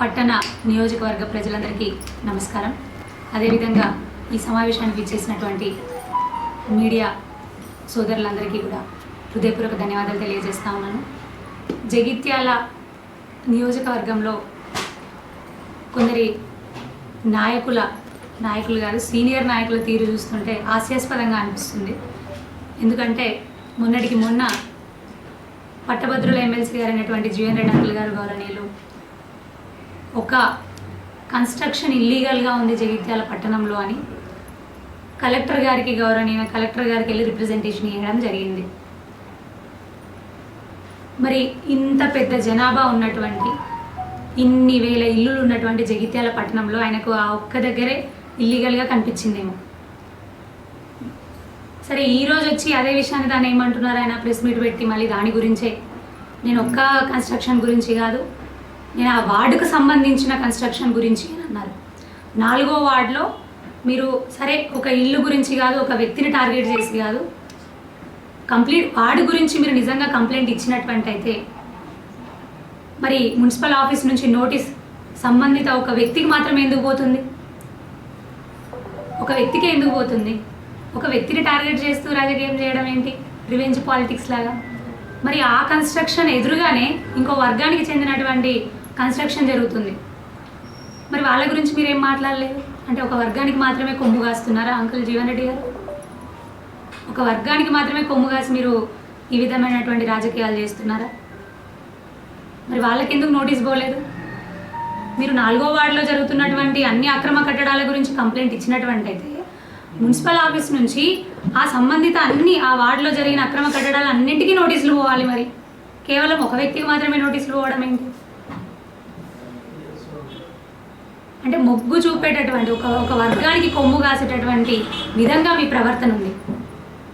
పట్టణ నియోజకవర్గ ప్రజలందరికీ నమస్కారం. అదేవిధంగా ఈ సమావేశానికి ఇచ్చేసినటువంటి మీడియా సోదరులందరికీ కూడా హృదయపూర్వక ధన్యవాదాలు తెలియజేస్తా ఉన్నాను. జగిత్యాల నియోజకవర్గంలో కొందరి నాయకులు కాదు, సీనియర్ నాయకుల తీరు చూస్తుంటే హాస్యాస్పదంగా అనిపిస్తుంది. ఎందుకంటే మొన్నటికి మొన్న పట్టభద్రుల ఎమ్మెల్సీ గారు అయినటువంటి జీవన్ రెడ్డి అంకుల్ గారు గౌరవనీయులు ఒక కన్స్ట్రక్షన్ ఇల్లీగల్గా ఉంది జగిత్యాల పట్టణంలో అని కలెక్టర్ గారికి వెళ్ళి రిప్రజెంటేషన్ ఇవ్వడం జరిగింది. మరి ఇంత పెద్ద జనాభా ఉన్నటువంటి ఇన్ని వేల ఇల్లులు ఉన్నటువంటి జగిత్యాల పట్టణంలో ఆయనకు ఆ ఒక్క దగ్గరే ఇల్లీగల్గా కనిపించిందేమో. సరే, ఈరోజు వచ్చి అదే విషయాన్ని దాన్ని ఏమంటున్నారు, ఆయన ప్రెస్ మీట్ పెట్టి మళ్ళీ దాని గురించే, నేను ఒక్క కన్స్ట్రక్షన్ గురించి కాదు, నేను ఆ వార్డుకు సంబంధించిన కన్స్ట్రక్షన్ గురించి అని అన్నారు. 4వ వార్డులో మీరు సరే ఒక ఇల్లు గురించి కాదు, ఒక వ్యక్తిని టార్గెట్ చేసి కాదు, కంప్లీట్ వార్డు గురించి మీరు నిజంగా కంప్లైంట్ ఇచ్చినటువంటి అయితే మరి మున్సిపల్ ఆఫీస్ నుంచి నోటీస్ సంబంధిత ఒక వ్యక్తికి మాత్రమే ఎందుకు పోతుంది? ఒక వ్యక్తికి ఎందుకు పోతుంది? ఒక వ్యక్తిని టార్గెట్ చేస్తూ రాజకీయం చేయడం ఏంటి? రివెంజ్ పాలిటిక్స్ లాగా. మరి ఆ కన్స్ట్రక్షన్ ఎదురుగానే ఇంకో వర్గానికి చెందినటువంటి కన్స్ట్రక్షన్ జరుగుతుంది. మరి వాళ్ళ గురించి మీరేం మాట్లాడలేదు? అంటే ఒక వర్గానికి మాత్రమే కొమ్ము కాస్తున్నారా అంకుల్ జీవన్ రెడ్డి గారు? ఒక వర్గానికి మాత్రమే కొమ్ము కాసి మీరు ఈ విధమైనటువంటి రాజకీయాలు చేస్తున్నారా? మరి వాళ్ళకి ఎందుకు నోటీస్ పోలేదు? మీరు 4వ వార్డులో జరుగుతున్నటువంటి అన్ని అక్రమ కట్టడాల గురించి కంప్లైంట్ ఇచ్చినటువంటి అయితే మున్సిపల్ ఆఫీస్ నుంచి ఆ సంబంధిత ఆ వార్డులో జరిగిన అక్రమ కట్టడాలు అన్నింటికీ నోటీసులు పోవాలి. మరి కేవలం ఒక వ్యక్తికి మాత్రమే నోటీసులు పోవడం ఏంటి? అంటే మొగ్గు చూపేటటువంటి ఒక వర్గానికి కొమ్ము కాసేటటువంటి విధంగా మీ ప్రవర్తన ఉంది.